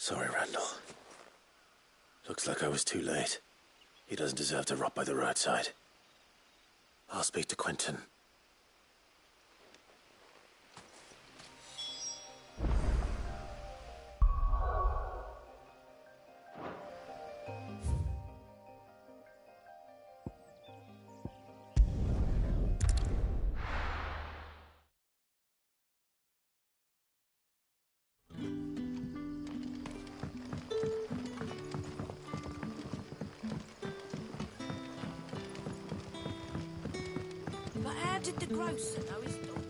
Sorry, Randall. Looks like I was too late. He doesn't deserve to rot by the roadside. I'll speak to Quentin. But how did the grocer know his dog?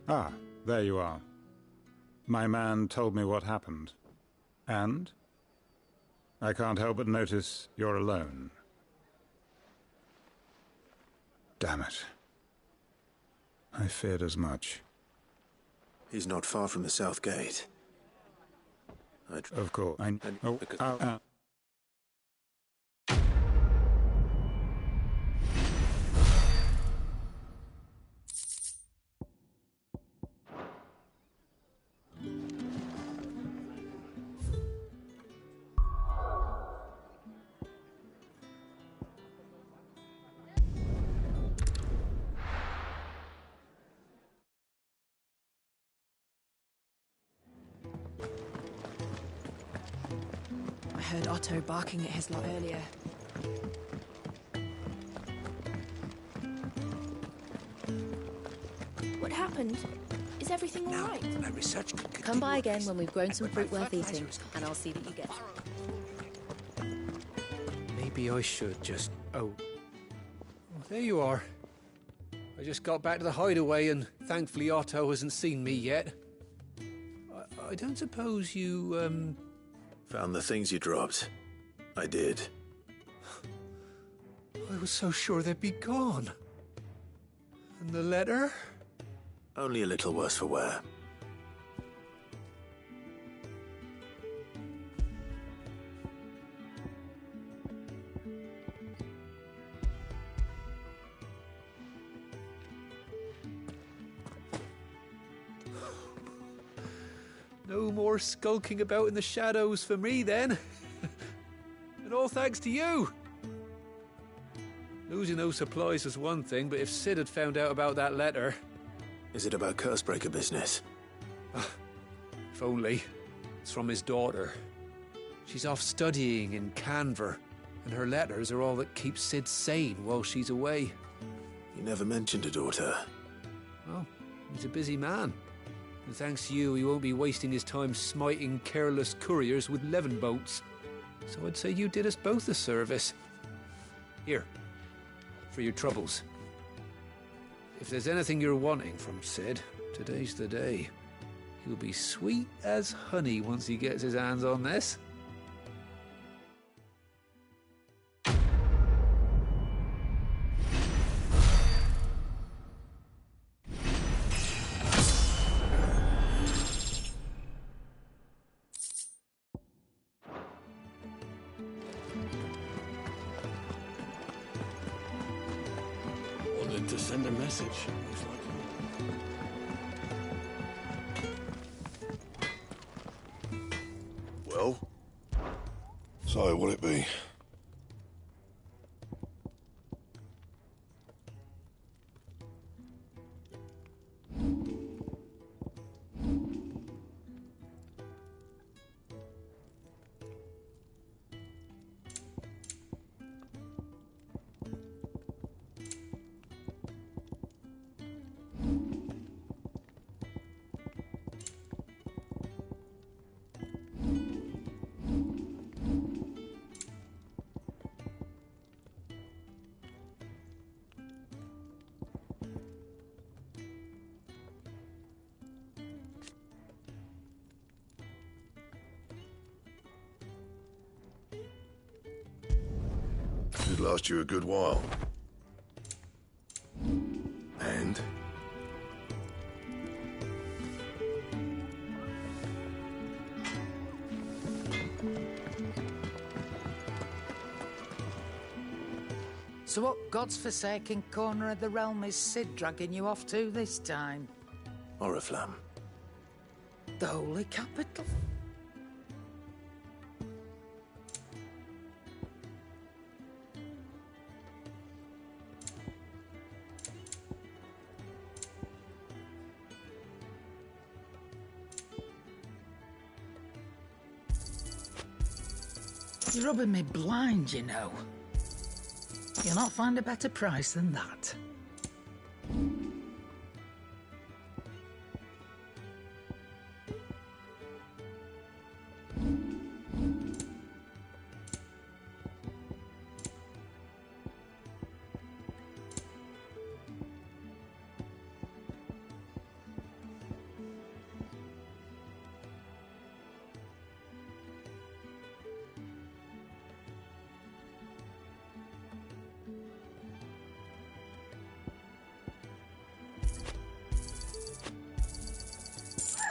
Ah, there you are. My man told me what happened. And? I can't help but notice you're alone. Damn it. I feared as much. He's not far from the south gate. Of course. I heard Otto barking at his lot earlier. What happened? Is everything all right? My research Come by again when we've grown some fruit worth eating, and I'll see that you get it. Maybe I should just... Oh, there you are. I just got back to the hideaway and thankfully Otto hasn't seen me yet. I don't suppose you, Found the things you dropped. I did. I was so sure they'd be gone. And the letter? Only a little worse for wear. No more skulking about in the shadows for me, then. And all thanks to you. Losing those supplies was one thing, but if Sid had found out about that letter... Is it about Cursebreaker business? If only. It's from his daughter. She's off studying in Canver, and her letters are all that keep Sid sane while she's away. He never mentioned a daughter. Well, he's a busy man. And thanks to you, he won't be wasting his time smiting careless couriers with levin boats. So I'd say you did us both a service. Here, for your troubles. If there's anything you're wanting from Sid, today's the day. He'll be sweet as honey once he gets his hands on this. Wanted to send a message. Looks like Well? So, what'll it be? Should last you a good while. And? So what god's-forsaken corner of the realm is Sid dragging you off to this time? Oriflamme. The Holy Capital? You're rubbing me blind, you know. You'll not find a better price than that.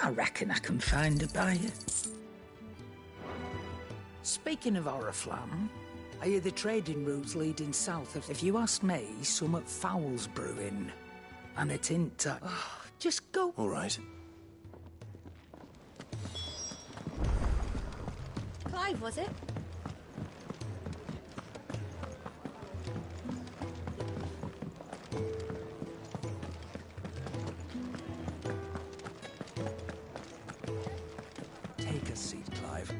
I reckon I can find a buyer. Speaking of Oriflamme, I hear the trading routes leading south. If you ask me, somewhat foul's brewing. And it ain't... just go. All right. Clive, was it? Take a seat, Clive.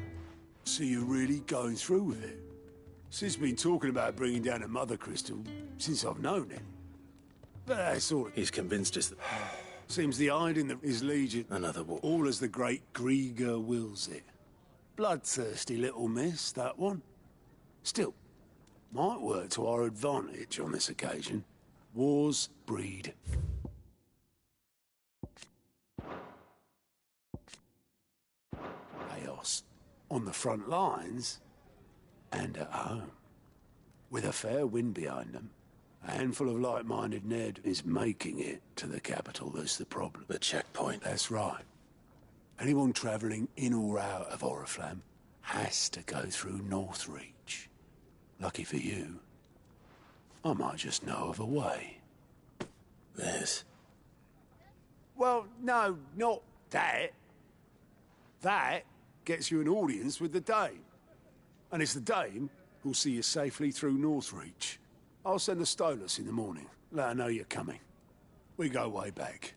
So you're really going through with it? Sid's been talking about bringing down a mother crystal since I've known him. But that's all. He's convinced us that... Seems the hiding of his legion... Another war. All as the great Grieger wills it. Bloodthirsty little miss, that one. Still, might work to our advantage on this occasion. Wars breed. Chaos. On the front lines and at home. With a fair wind behind them, a handful of like-minded Ned is making it to the capital. That's the problem. The checkpoint. That's right. Anyone travelling in or out of Oriflamme has to go through Northreach. Lucky for you, I might just know of a way. This. Well, no, not that. That gets you an audience with the Dame. And it's the Dame who'll see you safely through Northreach. I'll send the Stolas in the morning. Let her know you're coming. We go way back.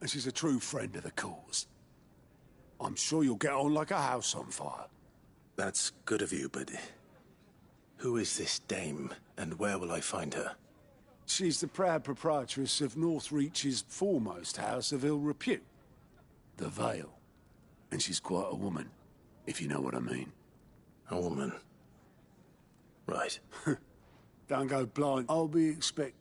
And she's a true friend of the cause. I'm sure you'll get on like a house on fire. That's good of you, but... Who is this dame, and where will I find her? She's the proud proprietress of Northreach's foremost house of ill repute. The Vale. And she's quite a woman, if you know what I mean. A woman. Right. Don't go blind. I'll be expect...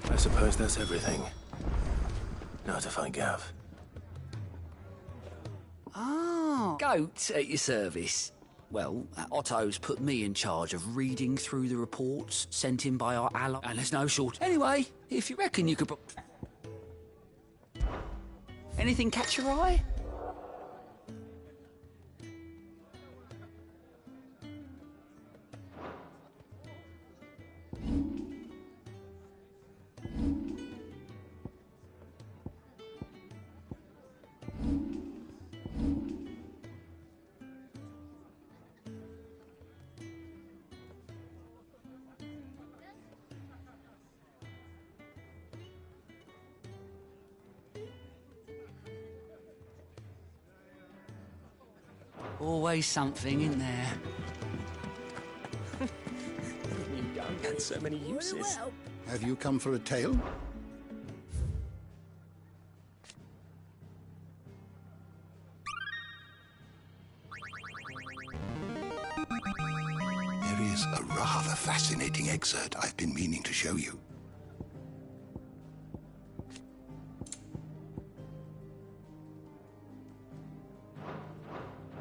I suppose that's everything. Now to find Gav. Ah, goat at your service. Well, Otto's put me in charge of reading through the reports sent in by our ally, and there's no short. Anyway, if you reckon you could... Anything catch your eye? Always something in there. You don't get so many uses. Have you come for a tale? fascinating excerpt I've been meaning to show you.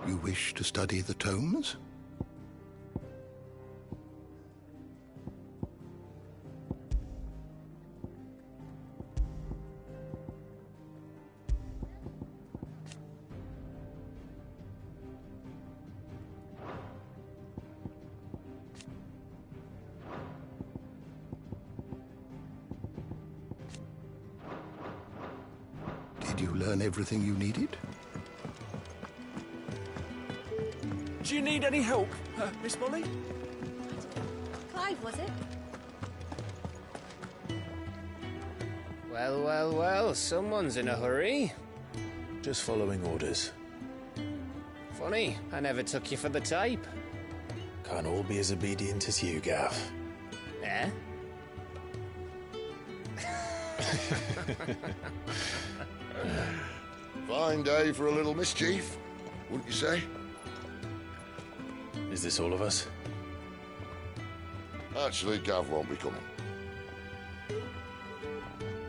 You wish to study the tomes? Did you learn everything you needed? Do you need any help, Miss Molly? Clive, was it? Well, well, well, someone's in a hurry. Just following orders. Funny, I never took you for the type. Can't all be as obedient as you, Gav. Eh? Fine day for a little mischief, wouldn't you say? Is this all of us? Actually, Gav won't be coming.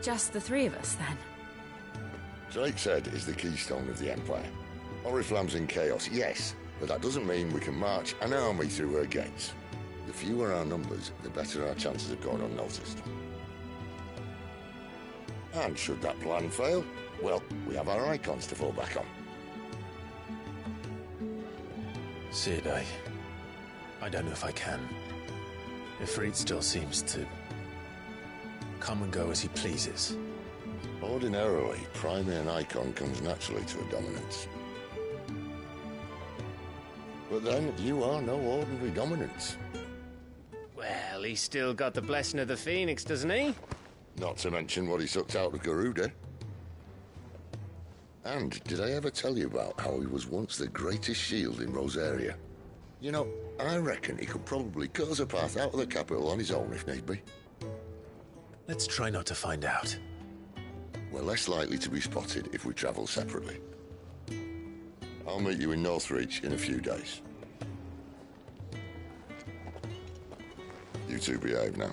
Just the three of us, then? Drake's Head is the keystone of the Empire. Oriflamme's in chaos, yes, but that doesn't mean we can march an army through her gates. The fewer our numbers, the better our chances of going unnoticed. And should that plan fail, well, we have our icons to fall back on. Sid, I don't know if I can. Ifrit still seems to come and go as he pleases. Ordinarily, priming an icon comes naturally to a dominance. But then, you are no ordinary dominance. Well, he's still got the blessing of the Phoenix, doesn't he? Not to mention what he sucked out of Garuda. And did I ever tell you about how he was once the greatest shield in Rosaria? You know, I reckon he could probably cut us a path out of the capital on his own if need be. Let's try not to find out. We're less likely to be spotted if we travel separately. I'll meet you in Northreach in a few days. You two behave now.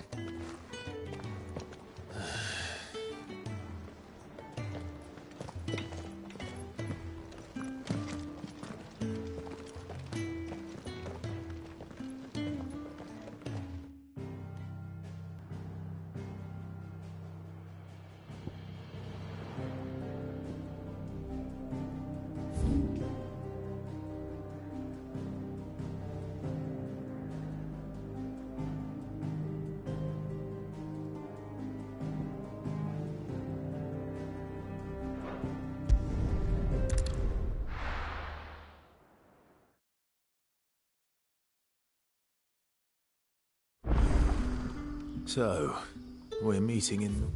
So, we're meeting in...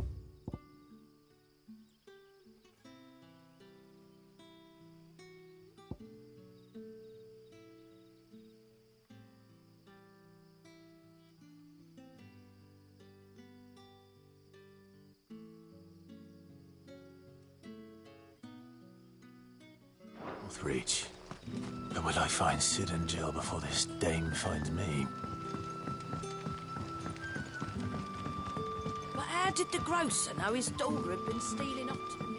Northreach. Where will I find Sid and Jill before this dame finds me? But how did the grocer know his daughter had been stealing off to him?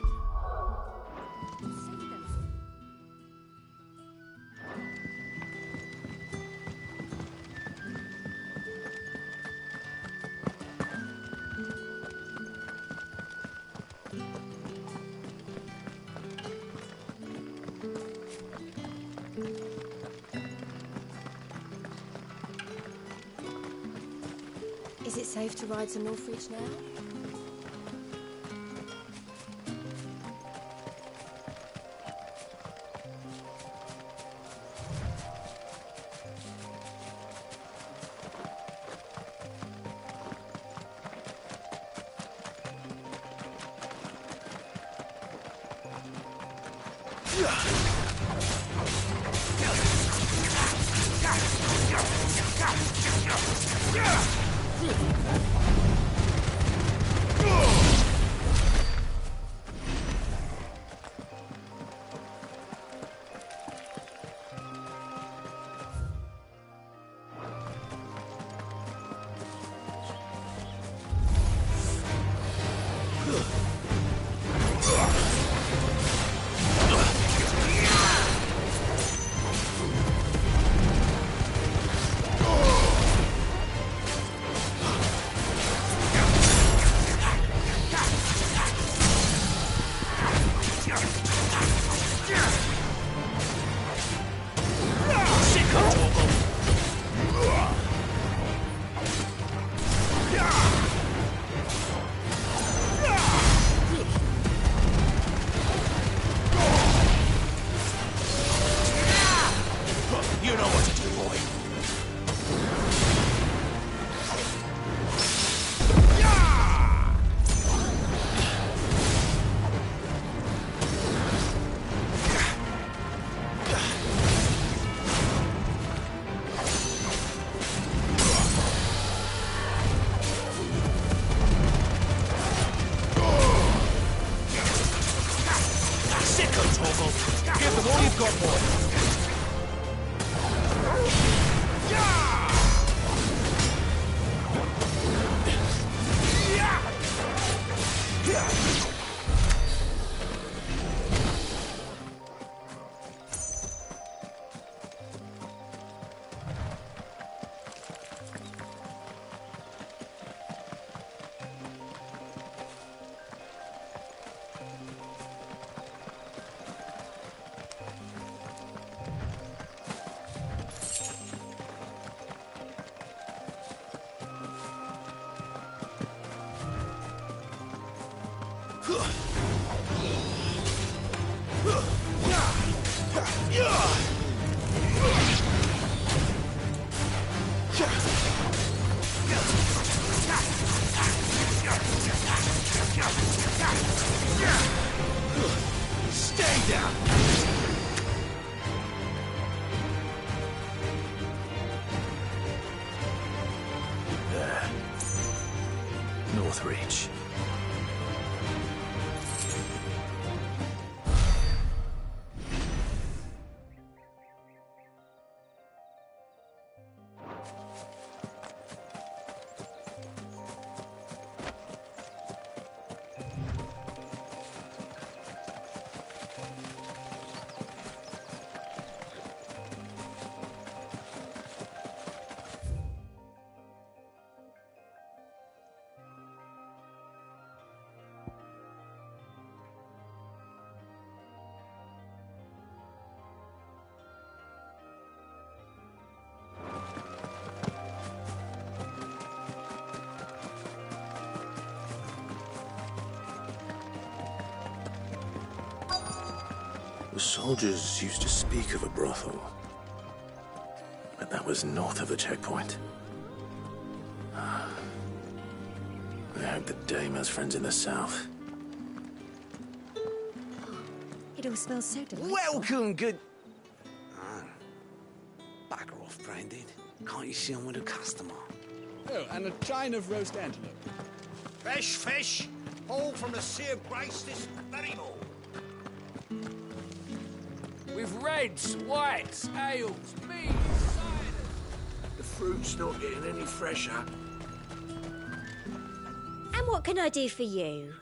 Is it safe to ride to Northreach now? of all you've got, boy. Stay down! There. North Reach. The soldiers used to speak of a brothel, but that was north of the checkpoint. I hope the dame has friends in the south. It all smells so delightful. Welcome, good... Bugger off, Brandon. Can't you see I'm with a customer? Oh, and a chine of roast antelope. Fresh fish, all from the Sea of Grace this very morning. With reds, whites, ales, meads, ciders. The fruit's not getting any fresher. And what can I do for you?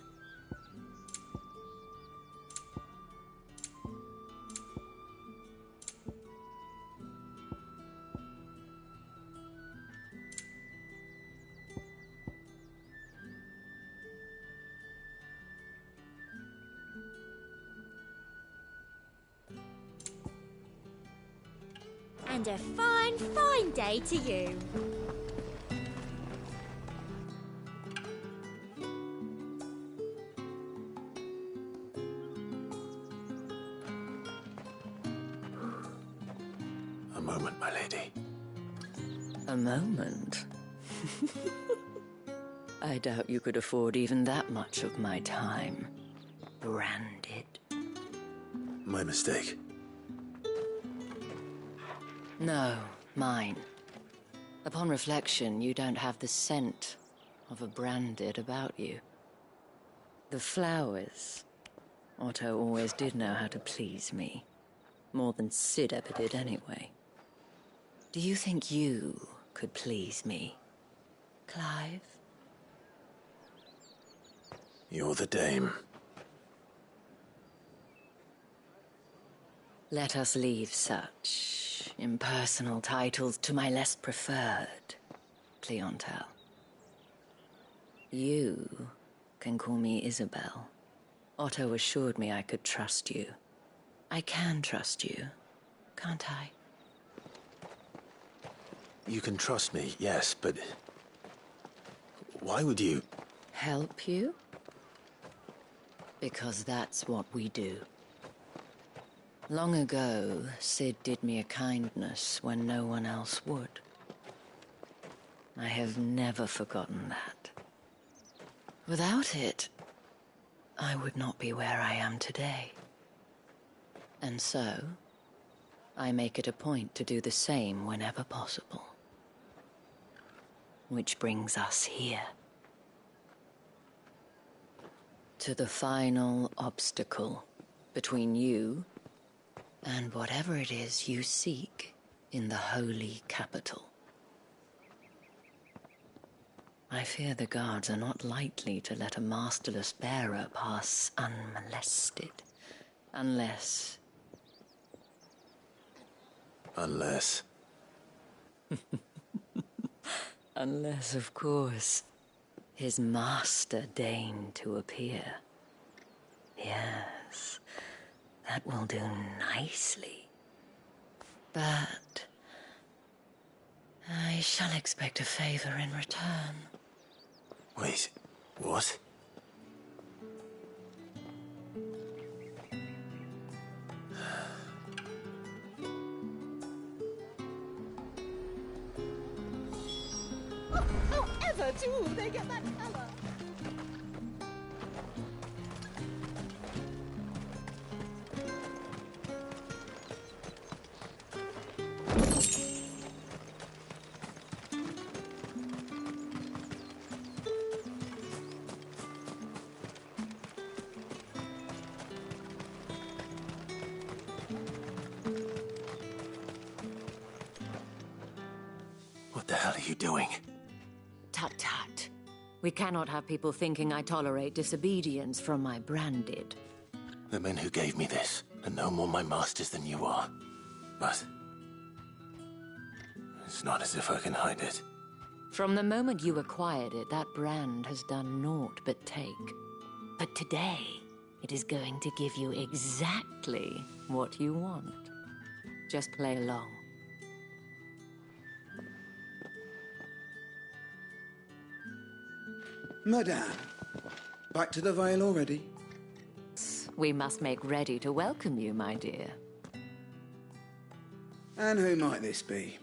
And a fine, fine day to you. A moment, my lady. A moment? I doubt you could afford even that much of my time. Branded. My mistake. No, mine. Upon reflection, you don't have the scent of a branded about you. The flowers. Otto always did know how to please me. More than Sid ever did anyway. Do you think you could please me, Clive? You're the dame. Let us leave such impersonal titles to my less preferred clientele. You can call me Isabel. Otto assured me I could trust you. I can trust you, can't I? You can trust me, yes, but... why would you... Help you? Because that's what we do. Long ago, Sid did me a kindness when no one else would. I have never forgotten that. Without it, I would not be where I am today. And so, I make it a point to do the same whenever possible. Which brings us here. To the final obstacle between you And whatever it is you seek in the holy capital. I fear the guards are not likely to let a masterless bearer pass unmolested. Unless... Unless... Unless, of course, his master deigned to appear. Yes, that will do nicely. But... I shall expect a favor in return. Wait, what? However do they get that colour? What the hell are you doing? Tut tut. We cannot have people thinking I tolerate disobedience from my branded. The men who gave me this are no more my masters than you are. But... it's not as if I can hide it. From the moment you acquired it, that brand has done naught but take. But today, it is going to give you exactly what you want. Just play along. Madame, back to the Vale already? We must make ready to welcome you, my dear. And who might this be?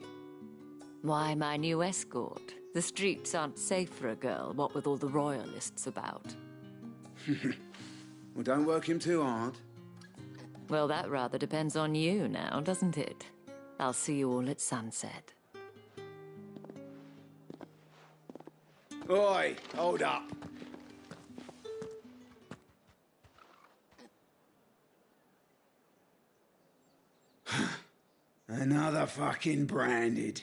Why, my new escort. The streets aren't safe for a girl, what with all the royalists about. Well, don't work him too hard. Well, that rather depends on you now, doesn't it? I'll see you all at sunset. Oi, hold up. Another fucking branded.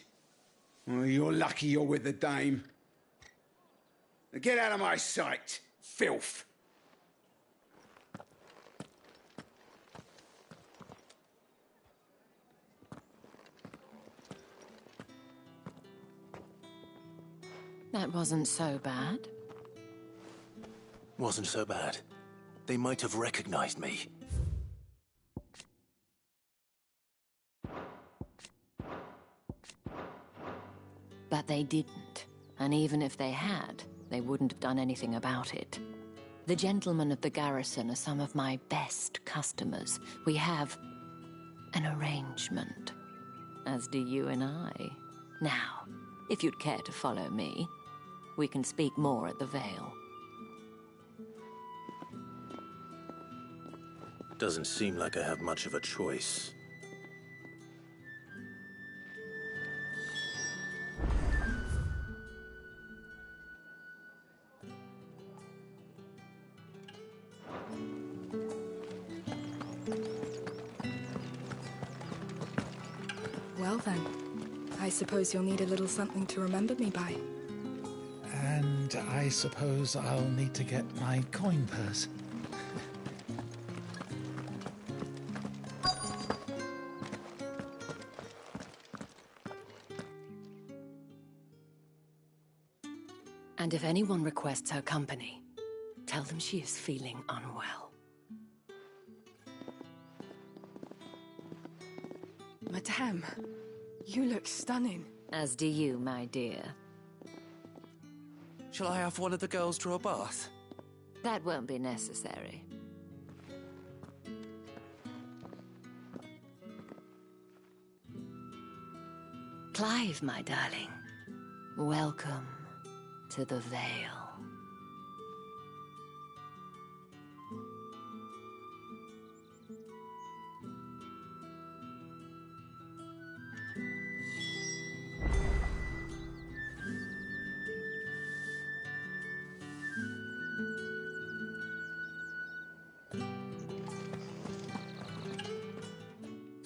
Well, you're lucky you're with the dame. Now get out of my sight, filth. That wasn't so bad. Wasn't so bad. They might have recognized me. But they didn't. And even if they had, they wouldn't have done anything about it. The gentlemen of the garrison are some of my best customers. We have an arrangement, as do you and I. Now, if you'd care to follow me, we can speak more at the Vale. Doesn't seem like I have much of a choice. Well then, I suppose you'll need a little something to remember me by. And I suppose I'll need to get my coin purse. And if anyone requests her company, tell them she is feeling unwell. Madame, you look stunning. As do you, my dear. Shall I have one of the girls draw a bath? That won't be necessary. Clive, my darling. Welcome to the Vale.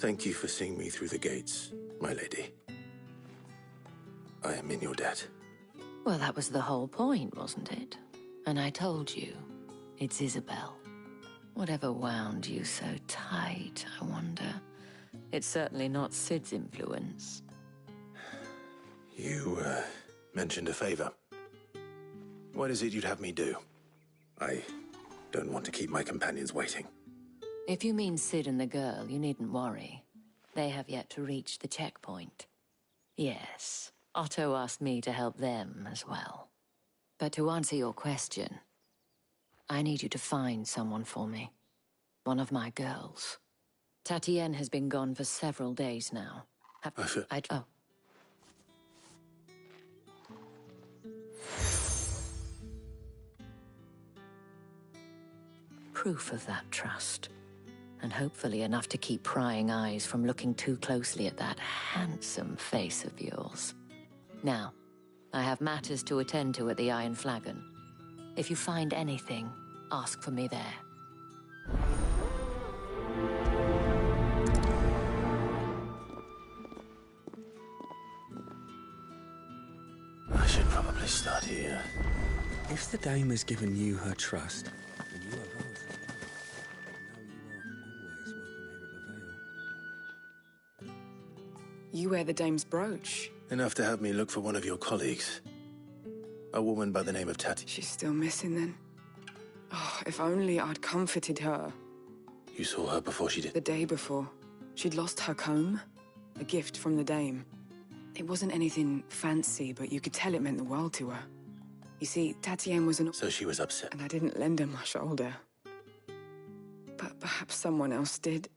Thank you for seeing me through the gates, my lady. I am in your debt. Well, that was the whole point, wasn't it? And I told you, it's Isabel. Whatever wound you so tight, I wonder. It's certainly not Sid's influence. You, mentioned a favor. What is it you'd have me do? I don't want to keep my companions waiting. If you mean Sid and the girl, you needn't worry. They have yet to reach the checkpoint. Yes, Otto asked me to help them as well. But to answer your question, I need you to find someone for me. One of my girls. Tatienne has been gone for several days now. Oh. Proof of that trust. And hopefully enough to keep prying eyes from looking too closely at that handsome face of yours. Now, I have matters to attend to at the Iron Flagon. If you find anything, ask for me there. I should probably start here. If the dame has given you her trust, then you are right. You wear the dame's brooch. Enough to have me look for one of your colleagues. A woman by the name of Tati. She's still missing then. Oh, if only I'd comforted her. You saw her before she did? The day before. She'd lost her comb. A gift from the dame. It wasn't anything fancy, but you could tell it meant the world to her. You see, Tatienne was an... So she was upset. And I didn't lend her my shoulder. But perhaps someone else did.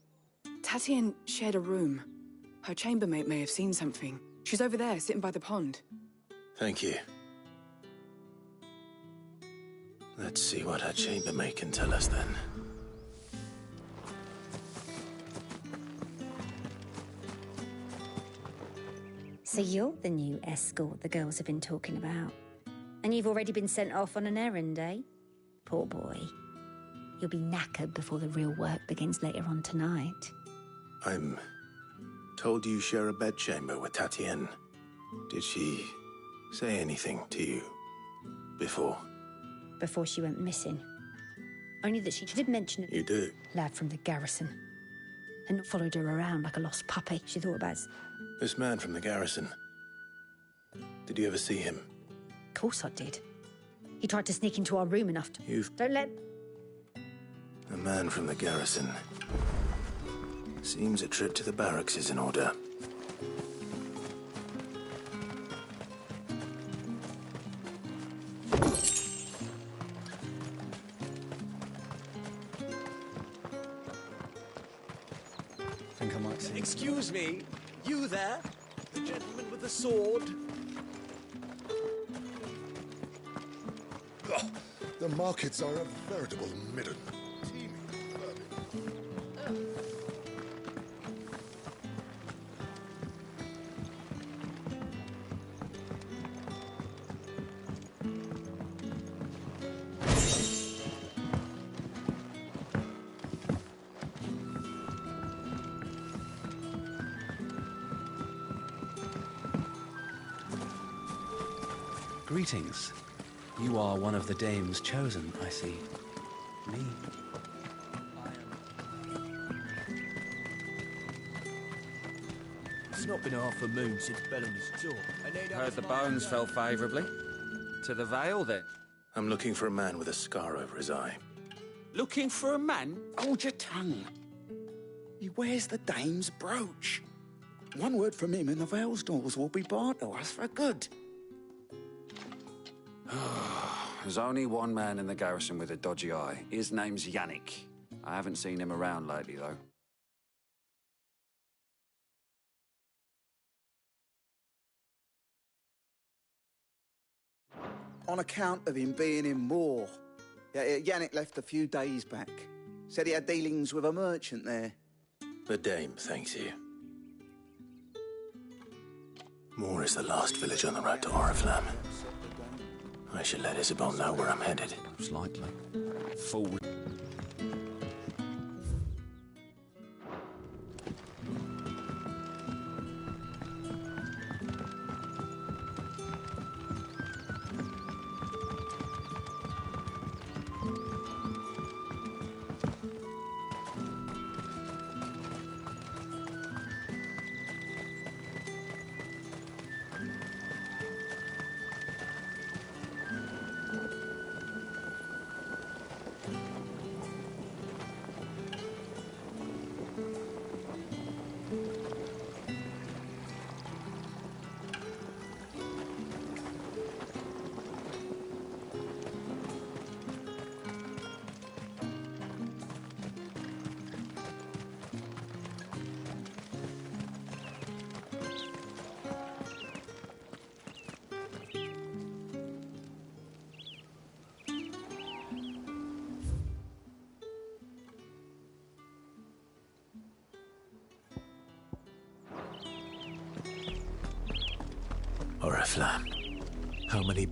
Tatienne shared a room. Her chambermaid may have seen something. She's over there, sitting by the pond. Thank you. Let's see what her chambermaid can tell us then. So you're the new escort the girls have been talking about. And you've already been sent off on an errand, eh? Poor boy. You'll be knackered before the real work begins later on tonight. I'm told you share a bedchamber with Tatienne. Did she say anything to you before? Before she went missing. Only that she did mention You do? lad from the garrison. And not followed her around like a lost puppy. She thought about... This man from the garrison. Did you ever see him? Of course I did. He tried to sneak into our room enough to... Don't let... A man from the garrison. Seems a trip to the barracks is in order. Think I might see. Excuse me, you there? The gentleman with the sword? Oh, the markets are a veritable midden. Teeming vermin. Greetings. You are one of the dames chosen, I see. Me. It's not been half a moon since Bellamy's talk. Heard the bones fell favourably. To the Vale, then? I'm looking for a man with a scar over his eye. Looking for a man? Hold your tongue. He wears the dame's brooch. One word from him and the Vale's doors will be barred to us for good. There's only one man in the garrison with a dodgy eye. His name's Yannick. I haven't seen him around lately, though. On account of him being in war. Yannick left a few days back. Said he had dealings with a merchant there. The dame thanks you. Moor is the last village on the road to Oriflamme. I should let Isabel know where I'm headed. Most likely. Fool. Oriflamme. How many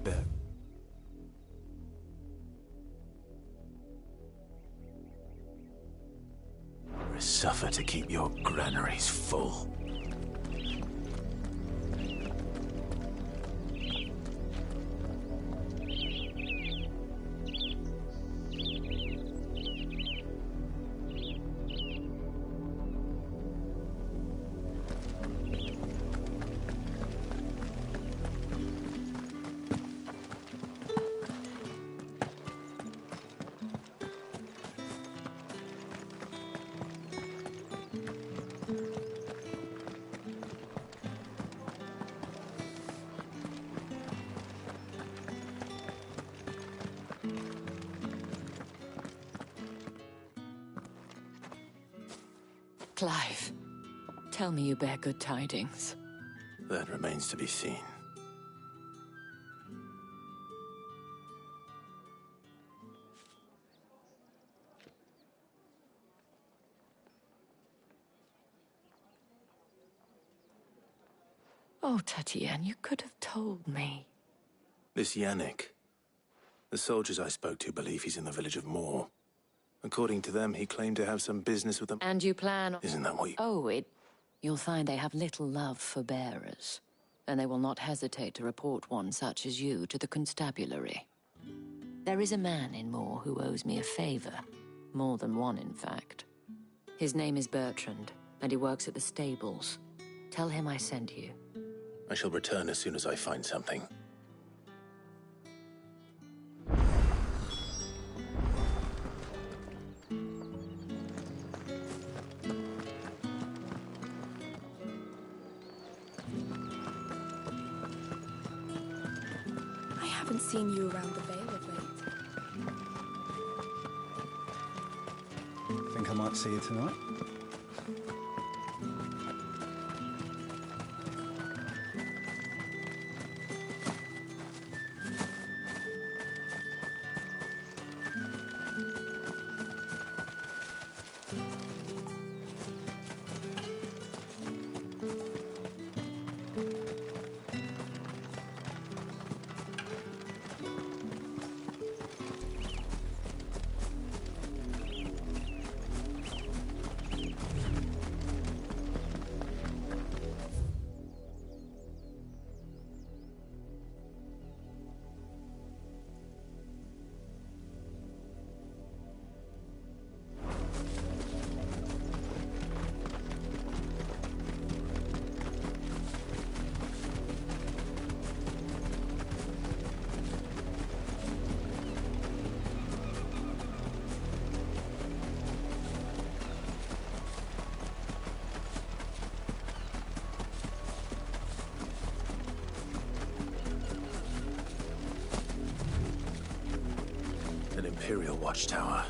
suffer to keep your granaries full. Clive, tell me you bear good tidings. That remains to be seen. Oh, Tatienne, you could have told me. This Yannick. The soldiers I spoke to believe he's in the village of Moor. According to them, he claimed to have some business with them. And you plan on... Isn't that what you... Oh, you'll find they have little love for bearers, and they will not hesitate to report one such as you to the constabulary. There is a man in Moor who owes me a favor. More than one, in fact. His name is Bertrand, and he works at the stables. Tell him I sent you. I shall return as soon as I find something. I haven't seen you around the Vale of late. Think I might see you tonight? Imperial watchtower.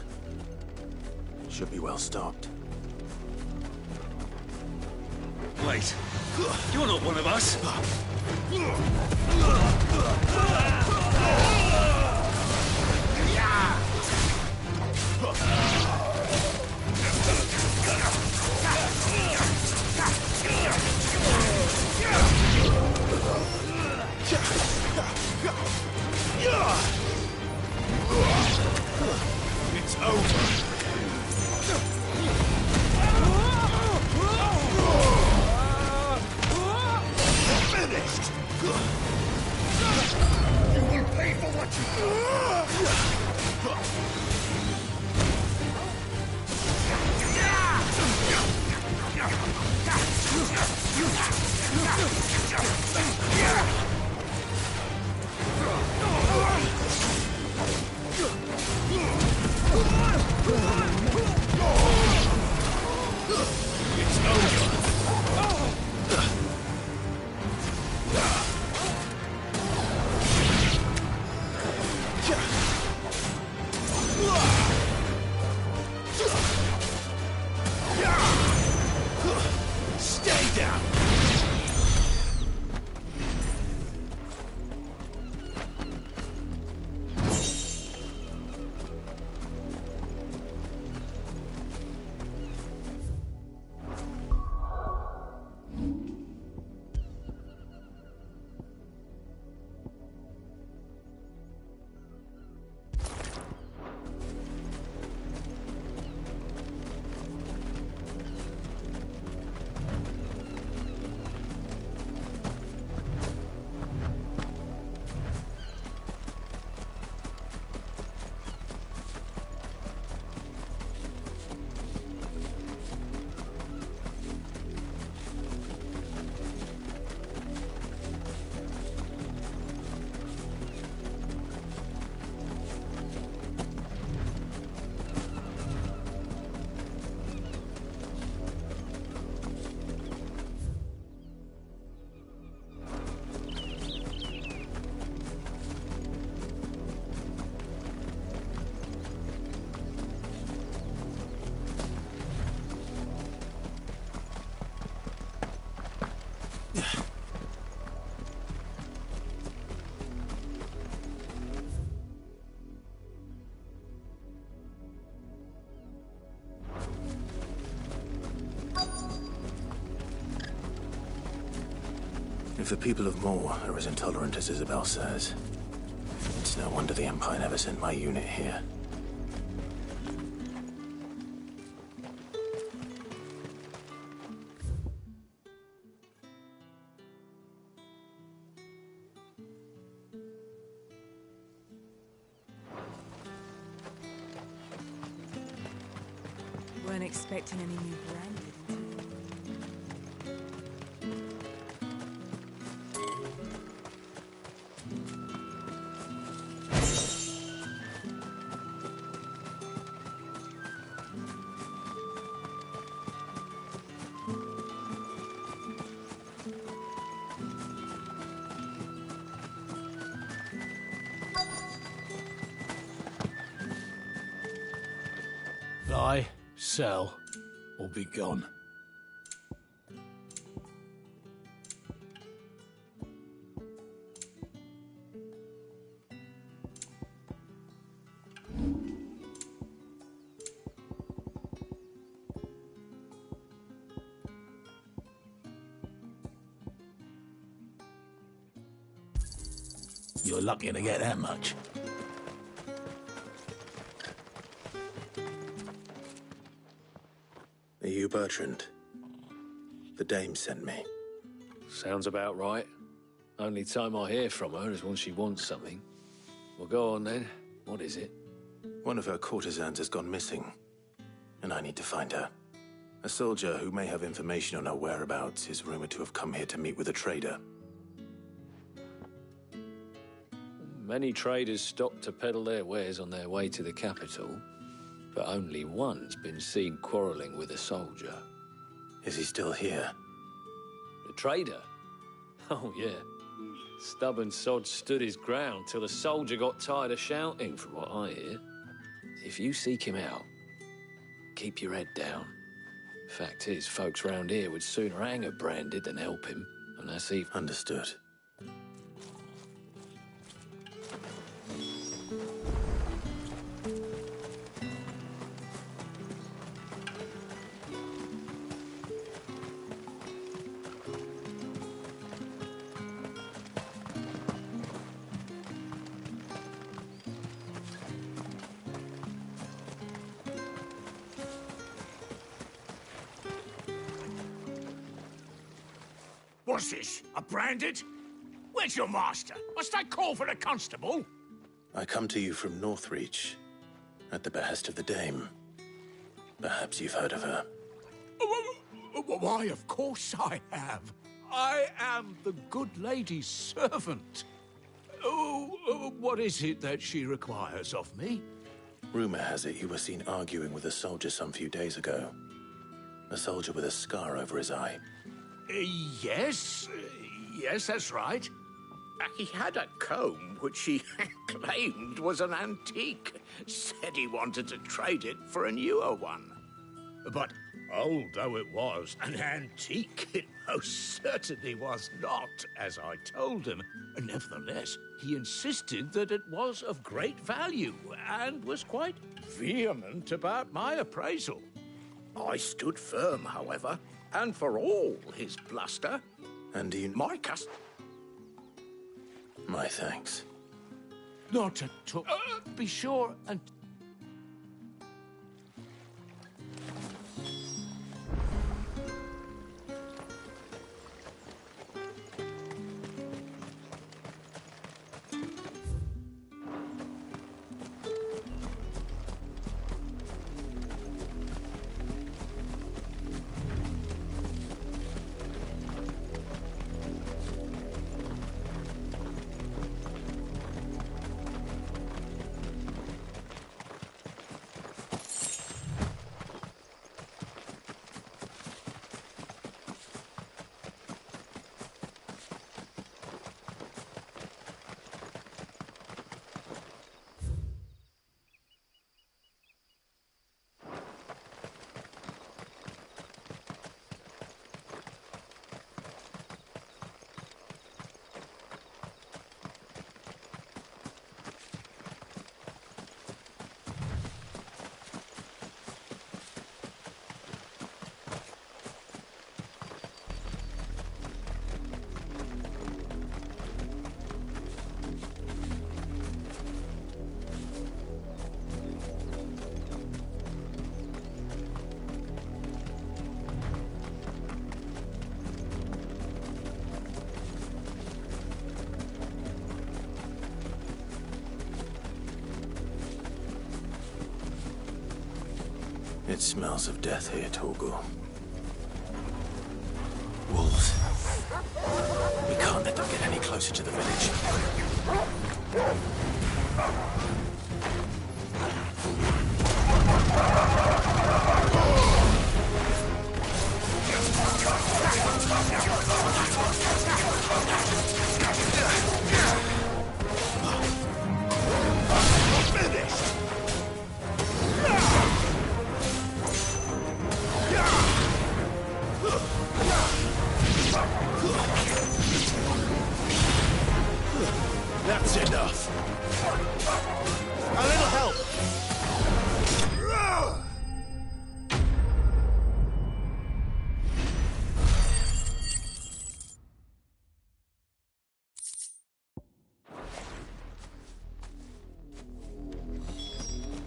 Should be well stocked. Wait. You're not one of us. It's over. Finished. You If the people of Moor are as intolerant as Isabel says, it's no wonder the Empire never sent my unit here. Weren't expecting any new branded. Buy, sell, or be gone. You're lucky to get that much. Are you Bertrand? The dame sent me. Sounds about right. Only time I hear from her is when she wants something. Well, go on then. What is it? One of her courtesans has gone missing, and I need to find her. A soldier who may have information on her whereabouts is rumored to have come here to meet with a trader. Many traders stop to peddle their wares on their way to the capital, but only one's been seen quarrelling with a soldier. Is he still here? The trader? Oh, yeah. Stubborn sod stood his ground till the soldier got tired of shouting, from what I hear. If you seek him out, keep your head down. Fact is, folks round here would sooner hang a branded than help him, and that's even... Understood. What's this? A branded? Where's your master? Must I call for the constable? I come to you from Northreach, at the behest of the dame. Perhaps you've heard of her. Why, of course I have. I am the good lady's servant. What is it that she requires of me? Rumor has it you were seen arguing with a soldier some few days ago. A soldier with a scar over his eye. Yes, that's right. He had a comb which he claimed was an antique. Said he wanted to trade it for a newer one. But old though it was, an antique it most certainly was not, as I told him. Nevertheless, he insisted that it was of great value and was quite vehement about my appraisal. I stood firm, however, and for all his bluster, and you... My thanks. Not at all. Be sure and... It smells of death here, Toogal. Wolves. We can't let them get any closer to the village. That's enough. A little help.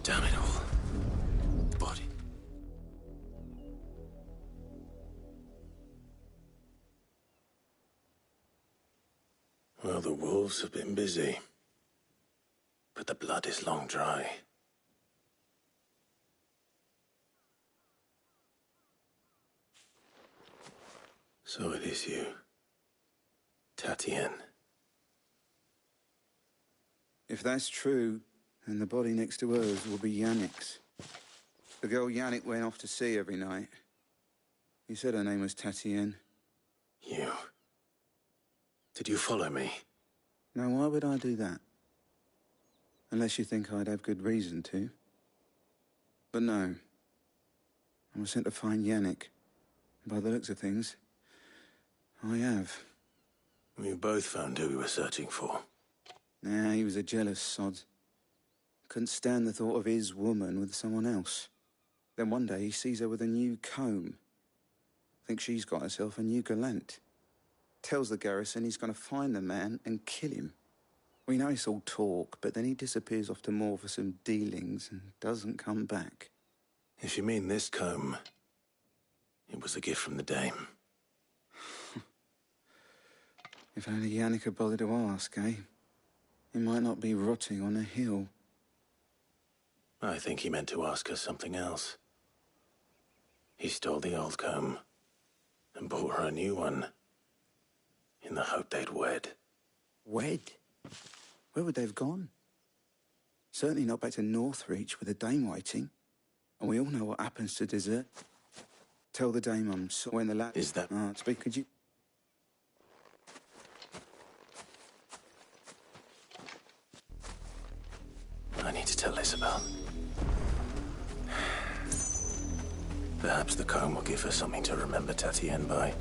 Damn it all. Body. Well, the wolves have been busy. But the blood is long dry. So it is you, Tatienne. If that's true, then the body next to hers will be Yannick's. The girl Yannick went off to see every night. He said her name was Tatienne. You. Did you follow me? Now, why would I do that? Unless you think I'd have good reason to. But no. I was sent to find Yannick. By the looks of things, I have. We both found who we were searching for. Nah, he was a jealous sod. Couldn't stand the thought of his woman with someone else. Then one day he sees her with a new comb. Thinks she's got herself a new gallant. Tells the garrison he's going to find the man and kill him. We know it's all talk, but then he disappears off to Moor for some dealings and doesn't come back. If you mean this comb, it was a gift from the dame. If only Yannick had bothered to ask, eh? He might not be rotting on a hill. I think he meant to ask her something else. He stole the old comb and bought her a new one in the hope they'd wed. Wed? Where would they have gone? Certainly not back to Northreach with the dame waiting. And we all know what happens to desert. Tell the dame I'm sorry when the lad... Is that... speak, could you... I need to tell Isabel. Perhaps the comb will give her something to remember Tatienne by.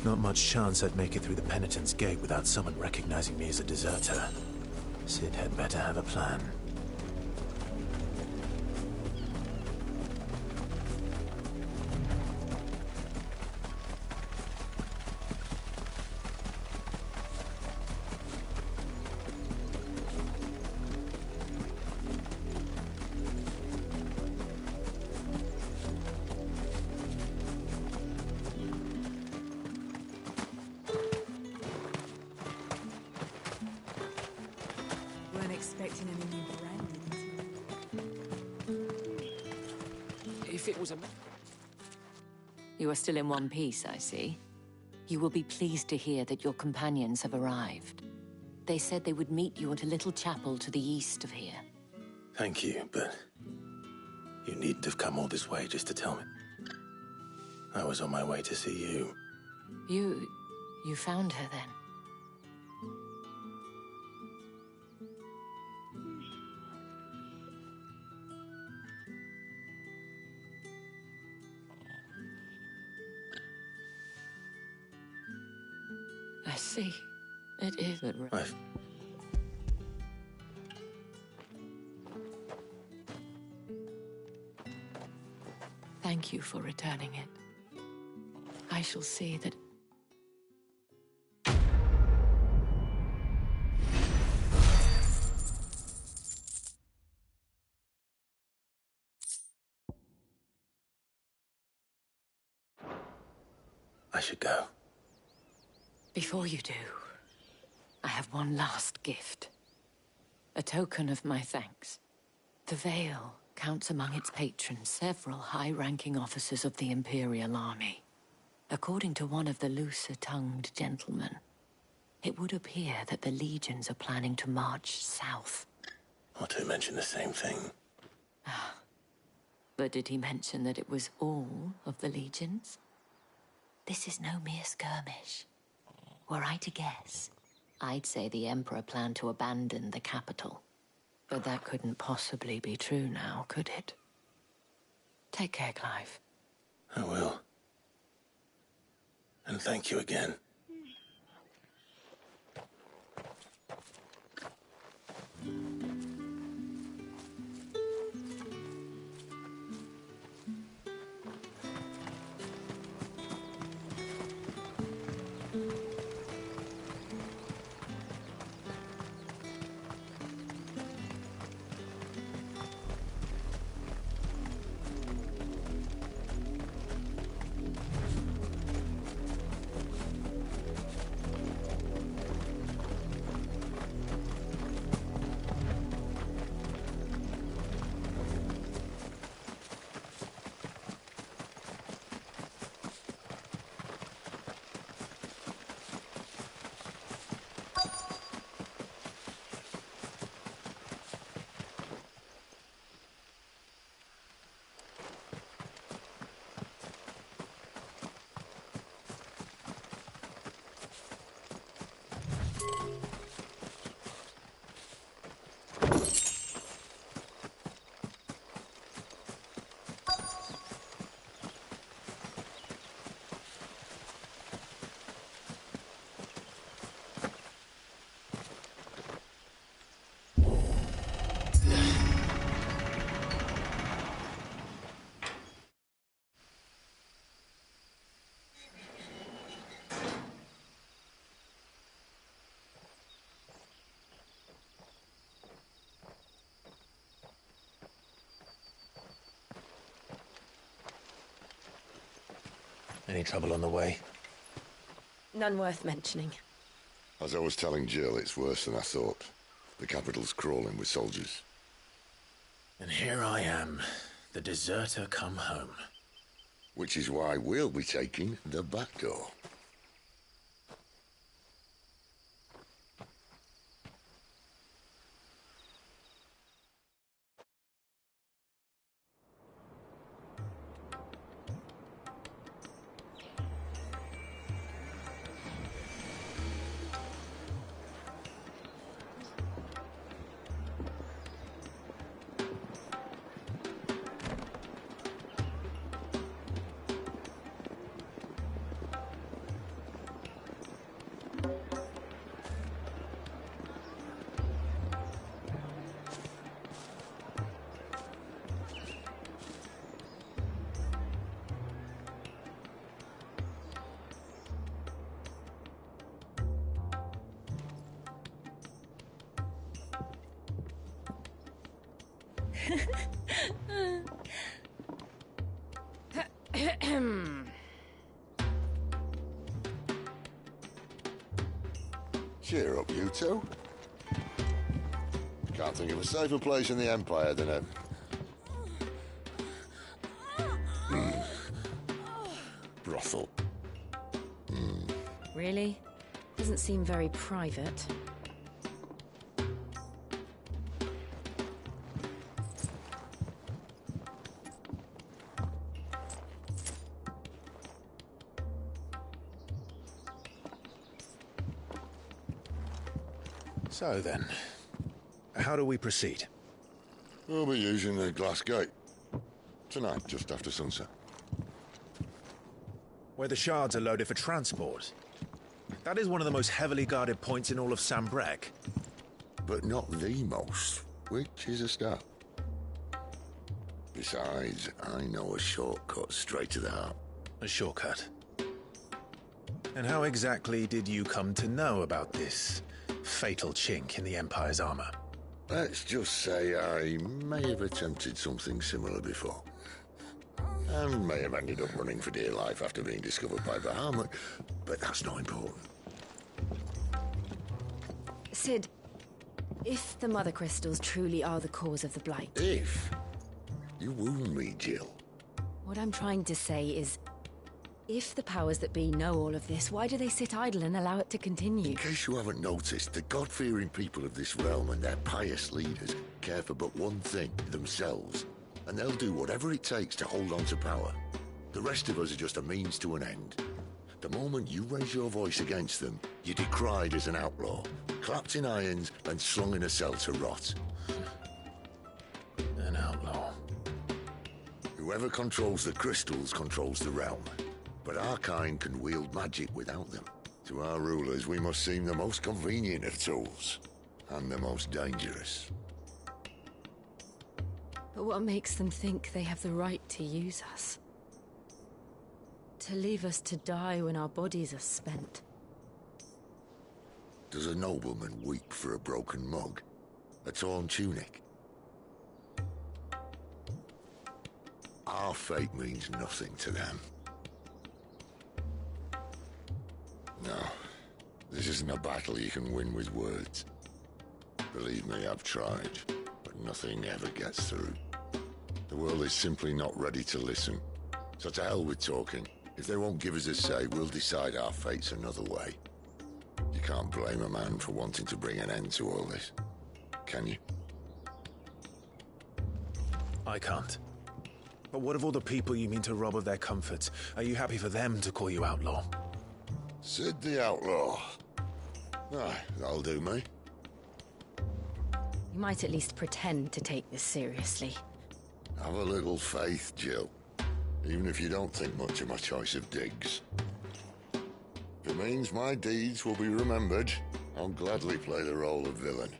Not much chance I'd make it through the Penitent's Gate without someone recognizing me as a deserter. Sid had better have a plan. Weren't expecting any new branding. If it was a... You are still in one piece, I see. You will be pleased to hear that your companions have arrived. They said they would meet you at a little chapel to the east of here. Thank you, but you needn't have come all this way just to tell me. I was on my way to see you. You found her then? I see. It is at I've... Thank you for returning it. I shall see that... I should go. Before you do, I have one last gift. A token of my thanks. The Vale counts among its patrons several high-ranking officers of the Imperial Army. According to one of the looser-tongued gentlemen, it would appear that the legions are planning to march south. Otto mentioned the same thing. But did he mention that it was all of the legions? This is no mere skirmish. Were I to guess, I'd say the Emperor planned to abandon the capital. But that couldn't possibly be true now, could it? Take care, Clive. I will. And thank you again. Any trouble on the way? None worth mentioning. As I was telling Jill, it's worse than I thought. The capital's crawling with soldiers. And here I am, the deserter come home. Which is why we'll be taking the back door. Cheer up, you two. Can't think of a safer place in the Empire than a... brothel. Really? Doesn't seem very private. So then, how do we proceed? We'll be using the glass gate. Tonight, just after sunset. Where the shards are loaded for transport. That is one of the most heavily guarded points in all of Sambrec. But not the most, which is a start. Besides, I know a shortcut straight to the heart. A shortcut? And how exactly did you come to know about this fatal chink in the Empire's armor? Let's just say I may have attempted something similar before. and may have ended up running for dear life after being discovered by Bahamut, but that's not important. Sid, if the Mother Crystals truly are the cause of the Blight... If? You wound me, Jill. What I'm trying to say is, if the powers that be know all of this, why do they sit idle and allow it to continue? In case you haven't noticed, the God-fearing people of this realm and their pious leaders care for but one thing, themselves. And they'll do whatever it takes to hold on to power. The rest of us are just a means to an end. The moment you raise your voice against them, you're decried as an outlaw, clapped in irons and slung in a cell to rot. An outlaw. Whoever controls the crystals controls the realm. But our kind can wield magic without them. To our rulers, we must seem the most convenient of tools, and the most dangerous. But what makes them think they have the right to use us? To leave us to die when our bodies are spent? Does a nobleman weep for a broken mug? A torn tunic? Our fate means nothing to them. No, this isn't a battle you can win with words. Believe me, I've tried, but nothing ever gets through. The world is simply not ready to listen. So to hell with talking. If they won't give us a say, we'll decide our fates another way. You can't blame a man for wanting to bring an end to all this, can you? I can't. But what of all the people you mean to rob of their comforts? Are you happy for them to call you outlaw? Sid the Outlaw. Ah, that'll do me. You might at least pretend to take this seriously. Have a little faith, Jill. Even if you don't think much of my choice of digs. If it means my deeds will be remembered, I'll gladly play the role of villain.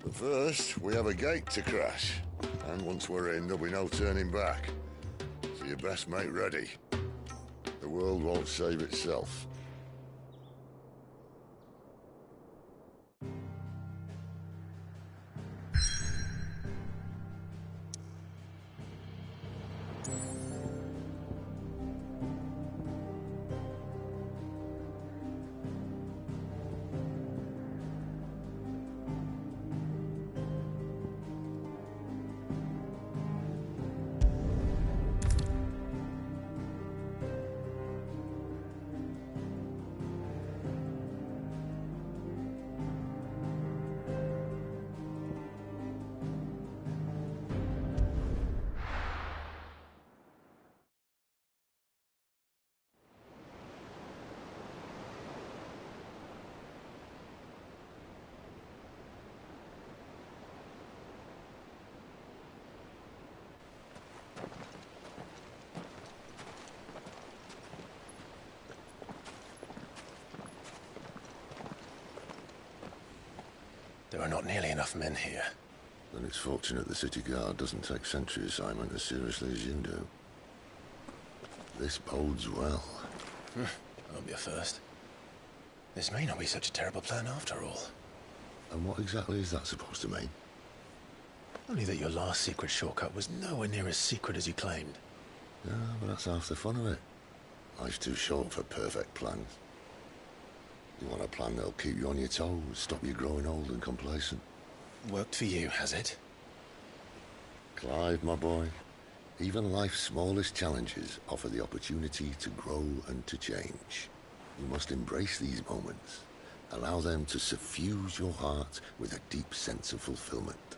But first, we have a gate to crash. And once we're in, there'll be no turning back. So you best make ready. The world won't save itself. There are not nearly enough men here. Then it's fortunate the city guard doesn't take sentry assignment as seriously as you do. This bodes well. Won't be a first. This may not be such a terrible plan after all. And what exactly is that supposed to mean? Only that your last secret shortcut was nowhere near as secret as you claimed. Yeah, but that's half the fun of it. Life's too short for perfect plans. You want a plan that'll keep you on your toes, stop you growing old and complacent. Worked for you, has it? Clive, my boy, even life's smallest challenges offer the opportunity to grow and to change. You must embrace these moments. Allow them to suffuse your heart with a deep sense of fulfillment.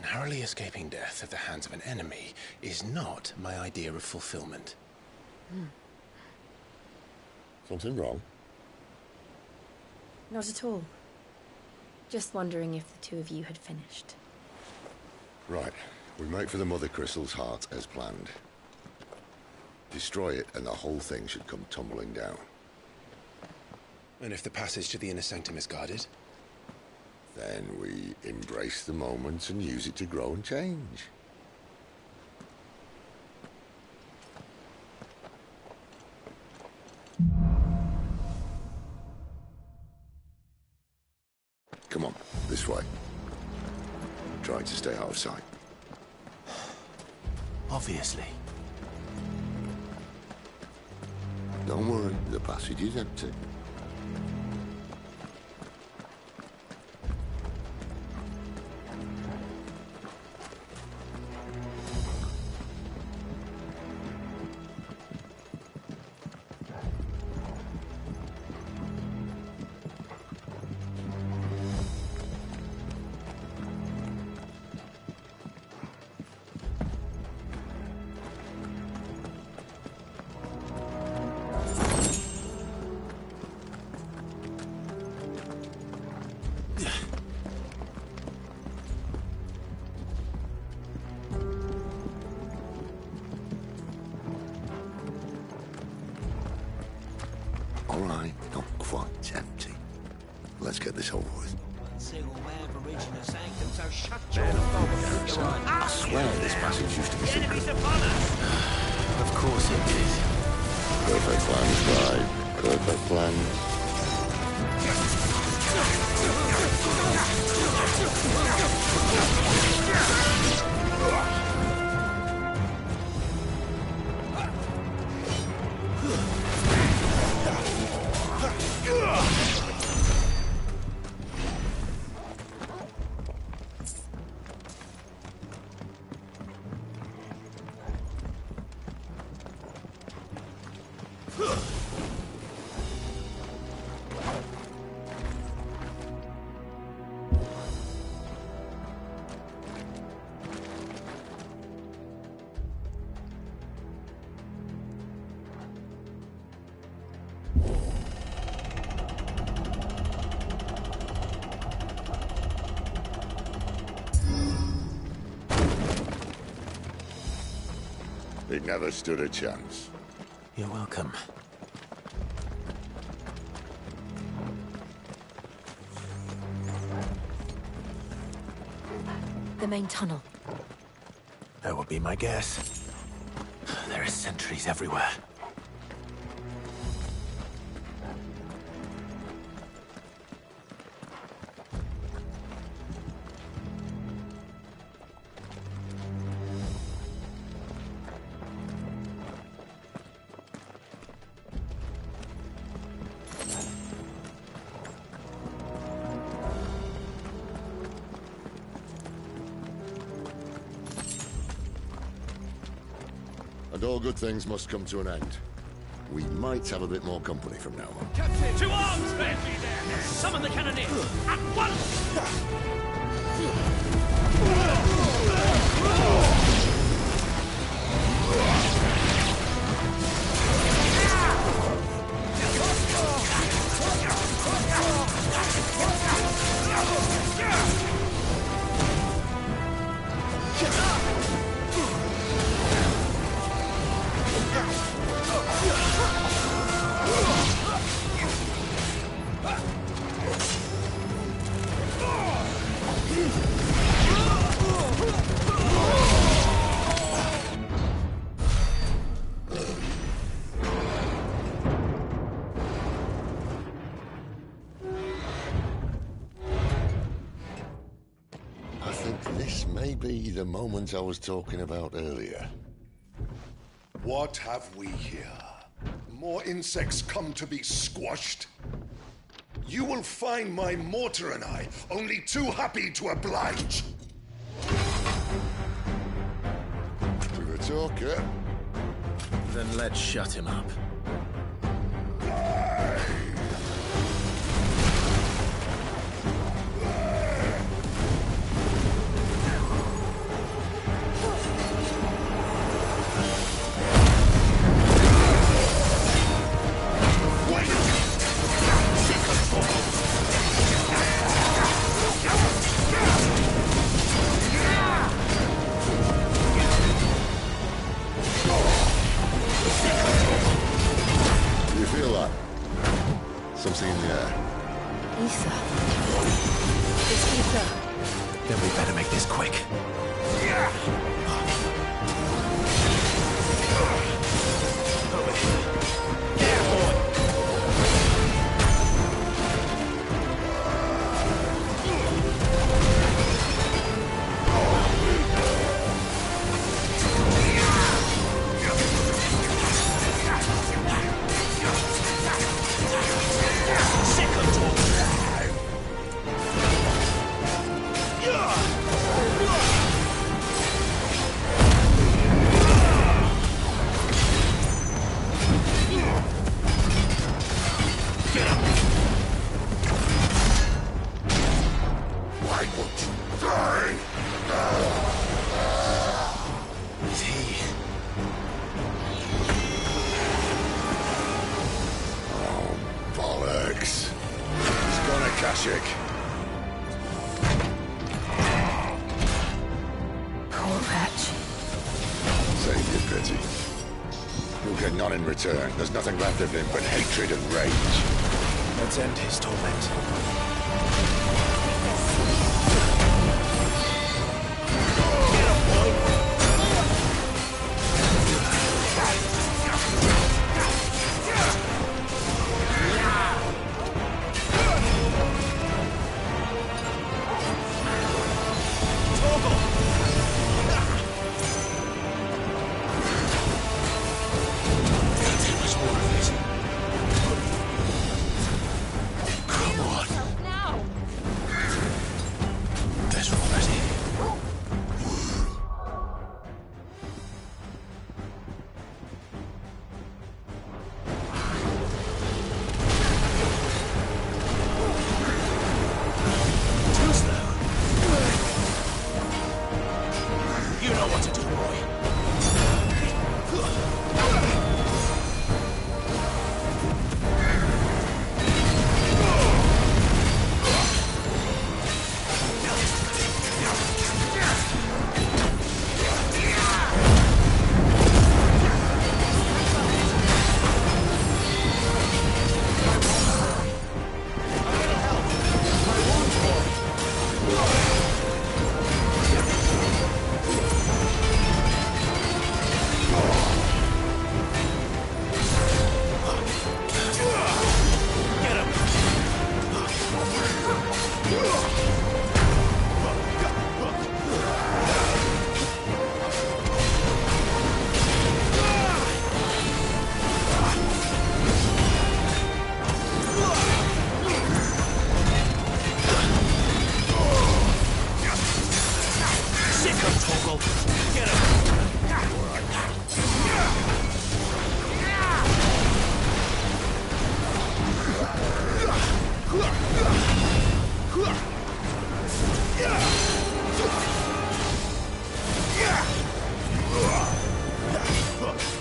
Narrowly escaping death at the hands of an enemy is not my idea of fulfillment. Something wrong? Not at all. Just wondering if the two of you had finished. Right. We make for the Mother Crystal's heart as planned. Destroy it and the whole thing should come tumbling down. And if the passage to the inner sanctum is guarded? Then we embrace the moment and use it to grow and change. Come on, this way. sight. Obviously. Don't worry, the passage is empty. All right, not quite empty. Let's get this over with. I swear this passage used to be secret. Of course it did. Perfect plans, Clive. Perfect plans. It never stood a chance. You're welcome. The main tunnel. That would be my guess. There are sentries everywhere. And all good things must come to an end. We might have a bit more company from now on. Captain! To arms, men! Summon the cannoneers! At once! I think this may be the moment I was talking about earlier. What have we here? More insects come to be squashed? You will find my mortar and I only too happy to oblige. With a talker. Then let's shut him up. catch. Save your pity. You'll get none in return. There's nothing left of him but hatred and rage. Let's end his torment.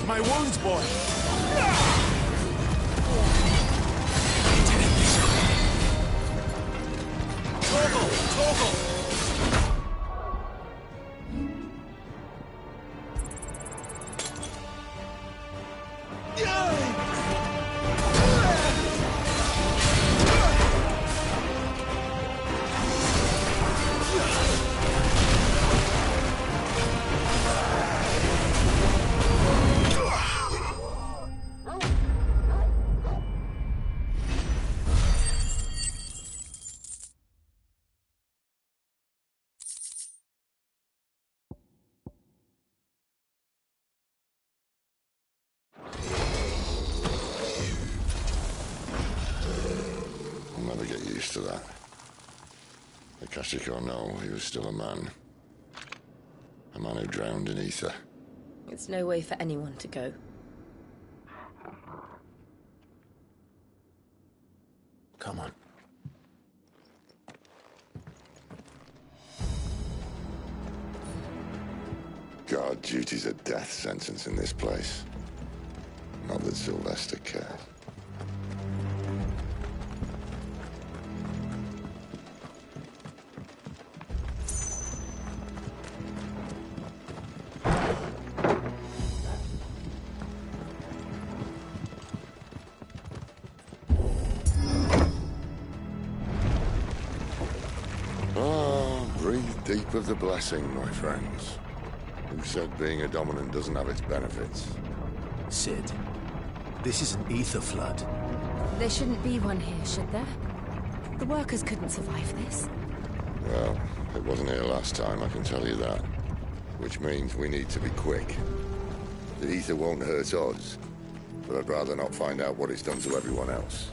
My wounds, boy! Toogal! I'll never get used to that. Akashic or no, he was still a man. A man who drowned in ether. It's no way for anyone to go. Come on. Guard duty's a death sentence in this place. Not that Sylvester cared. Breathe deep of the blessing, my friends. Who said being a dominant doesn't have its benefits? Sid, this is an ether flood. There shouldn't be one here, should there? The workers couldn't survive this. Well, it wasn't here last time, I can tell you that. Which means we need to be quick. The ether won't hurt us, but I'd rather not find out what it's done to everyone else.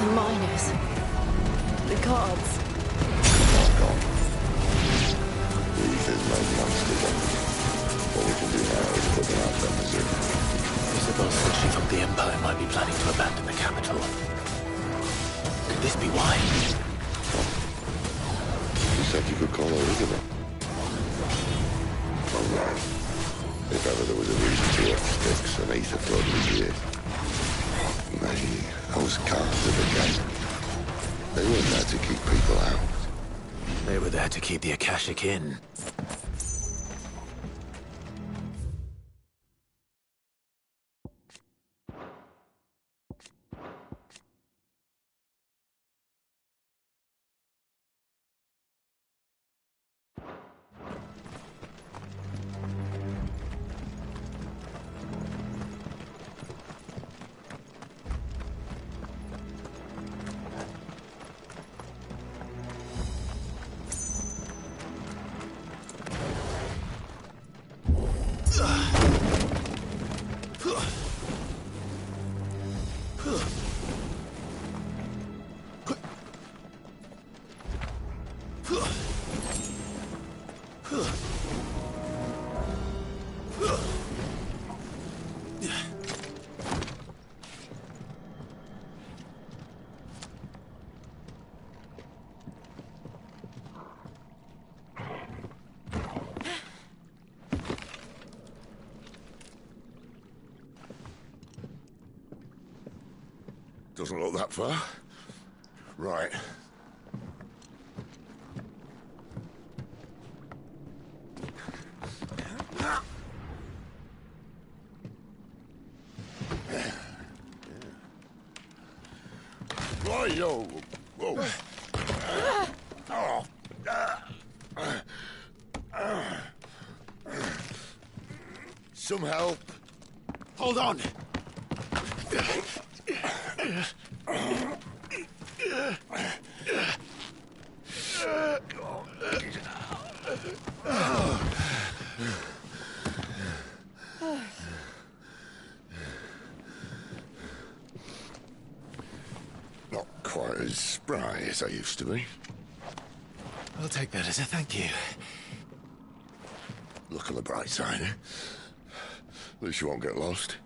The miners. The guards. There's no monsters on them. What we can do now is put them out their misery. I suppose the chief of the Empire might be planning to abandon the capital. Could this be why? You said you could call her Isabel. Oh, right. If ever there was a reason to earth sticks, and Ether thought it was here. Those guards at the gate. They weren't there to keep people out. They were there to keep the Akashic in. Doesn't look that far. Right. Right, yo. Whoa. Some help. Hold on! Not quite as spry as I used to be. I'll take that as a thank you. Look on the bright side, eh? At least you won't get lost.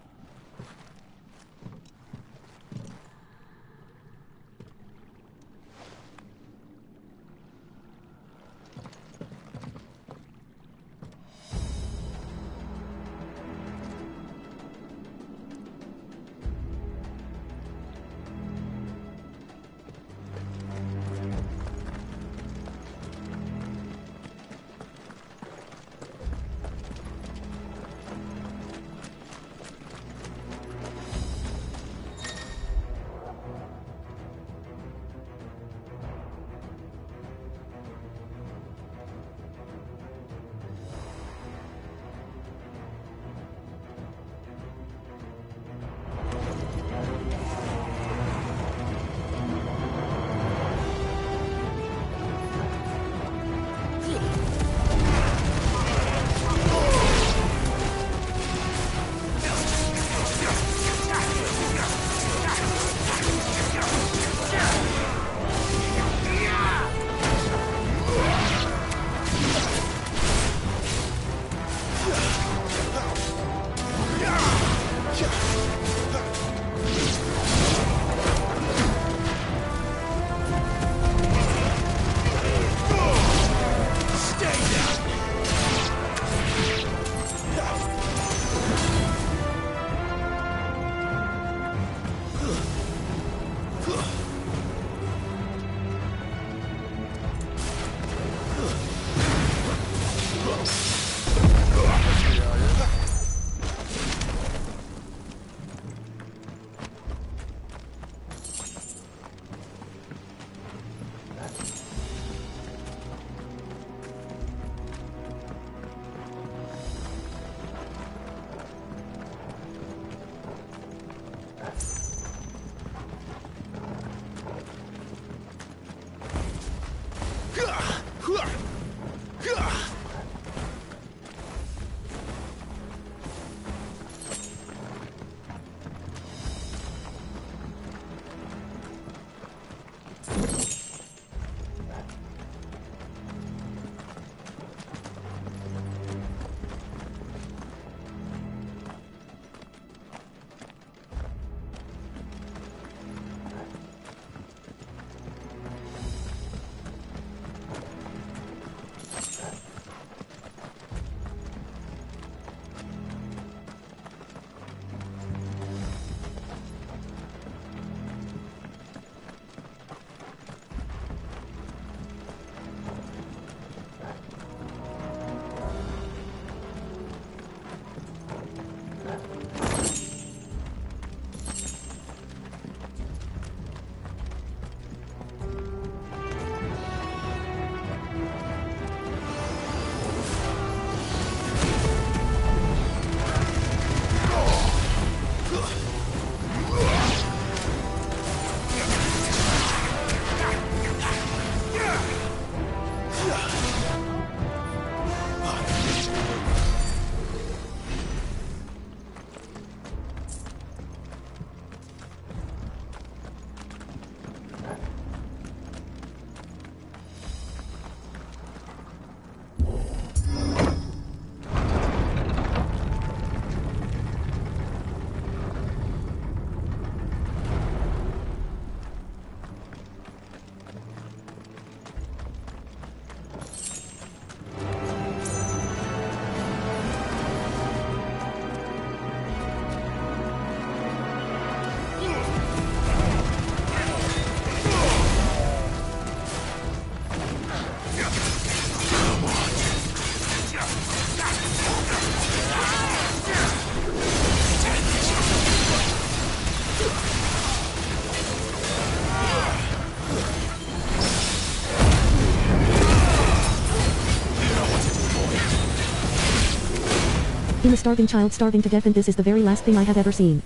I'm a starving child starving to death, and this is the very last thing I have ever seen.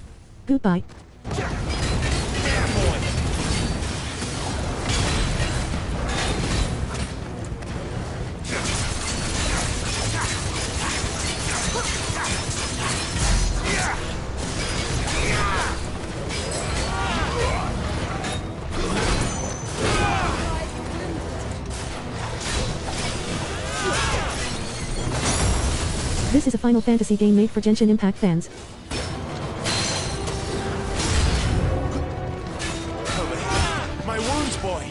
Goodbye. This is a Final Fantasy game made for Genshin Impact fans. My wounds, boy!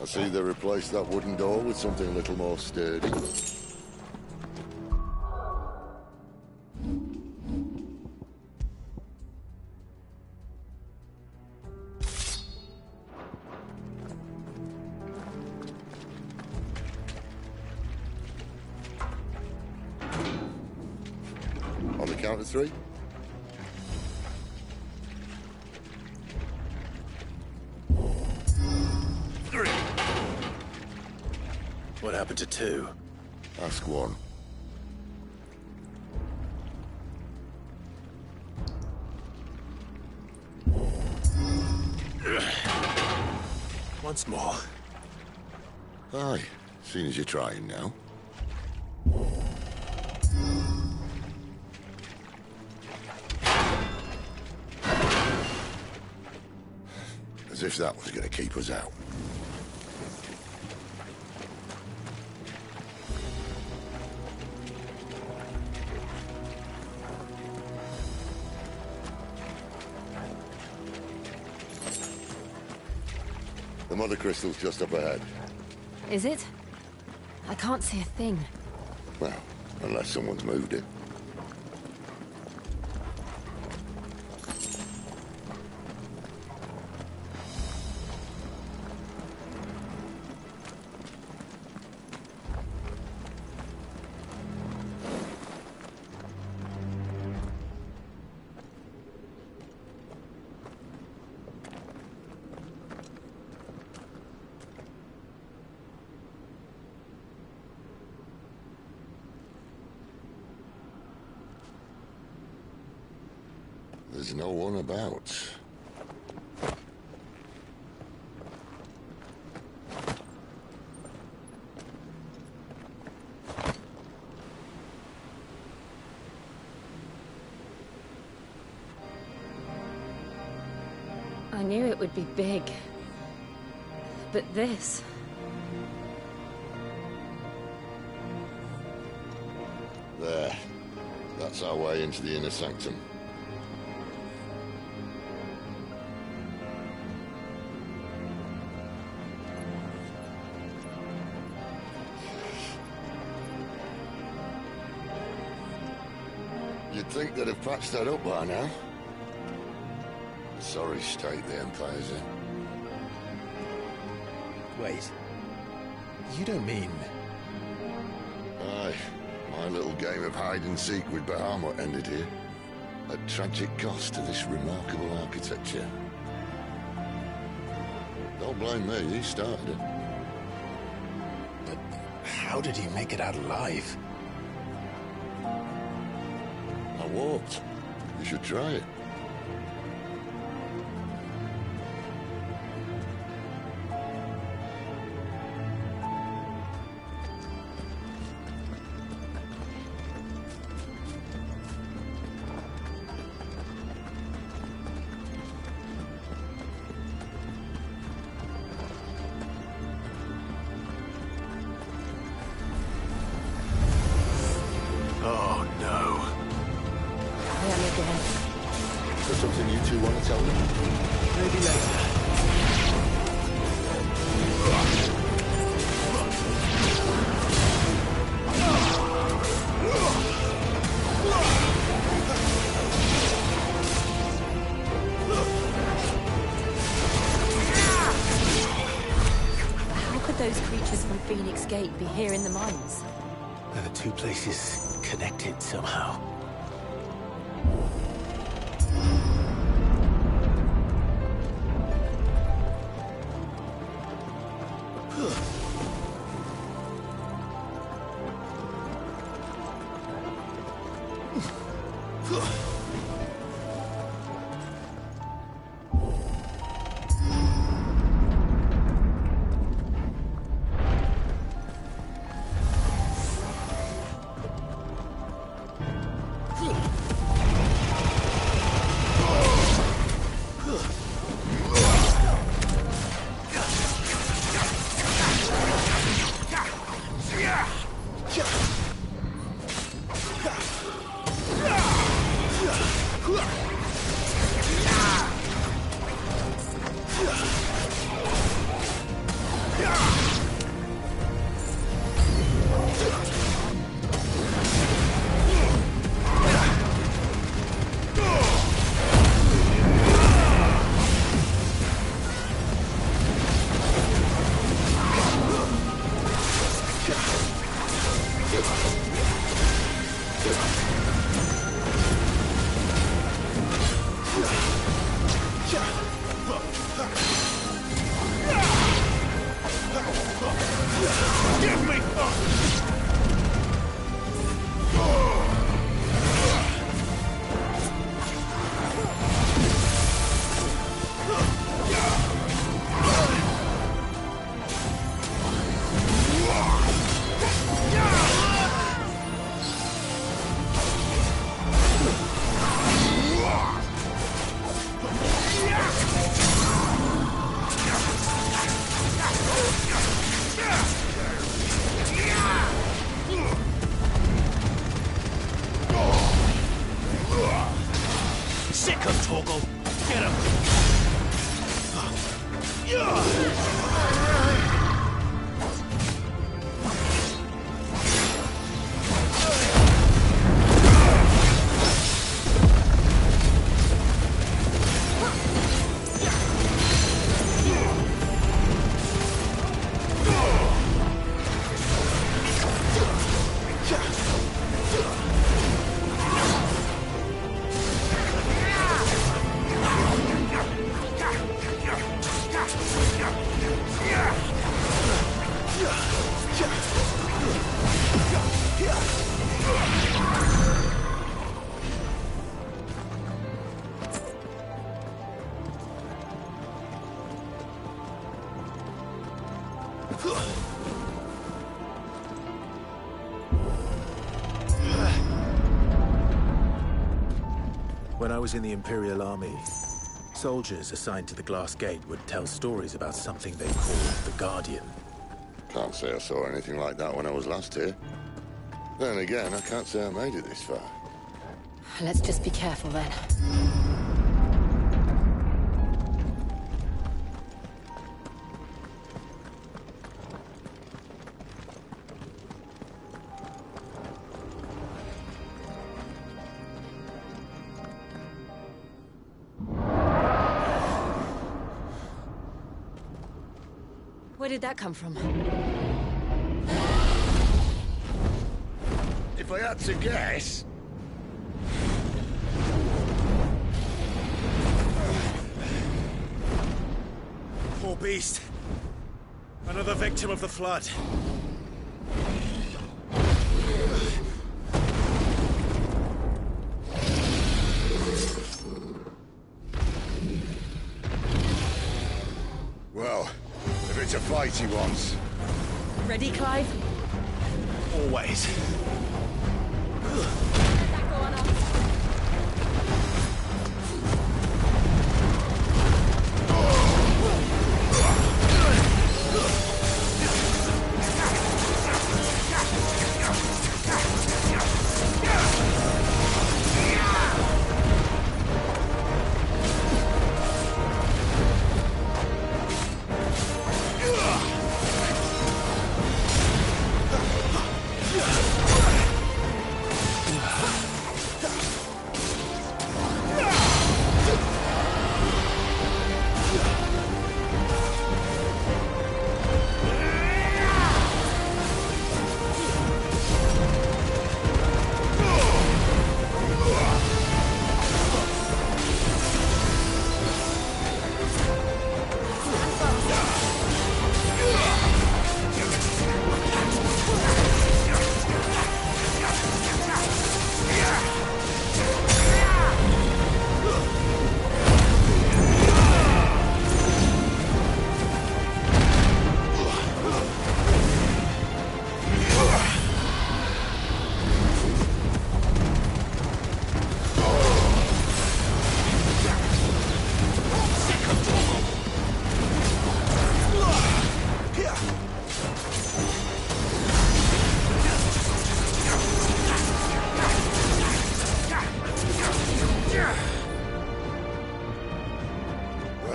I see they replaced that wooden door with something a little more sturdy. On the count of three. What happened to two? Ask one. Once more. Aye, seeing as you're trying now. As if that was going to keep us out. The mother crystal's just up ahead. Is it? I can't see a thing. Well, unless someone's moved it. There's no one about. I knew it would be big. But this... There. That's our way into the inner sanctum. You'd think they'd have patched that up by now. Sorry state the Empire's in. Wait. You don't mean... Aye. My little game of hide-and-seek with Bahamut ended here. At tragic cost to this remarkable architecture. Don't blame me, he started it. But how did he make it out alive? I walked. You should try it. Oh, no. I am again. Is there something you two want to tell me? Maybe later. How could those creatures from Phoenix Gate be here in the mines? Are the two places connected somehow? Sick of Toogal. Get him. When I was in the Imperial Army, soldiers assigned to the Glass Gate would tell stories about something they called the Guardian. Can't say I saw anything like that when I was last here. Then again, I can't say I made it this far. Let's just be careful then. Where did that come from? If I had to guess... Poor beast. Another victim of the flood. Well, if it's a fight he wants... Ready, Clive? Always.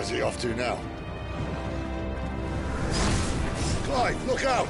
Where's he off to now? Clive, look out!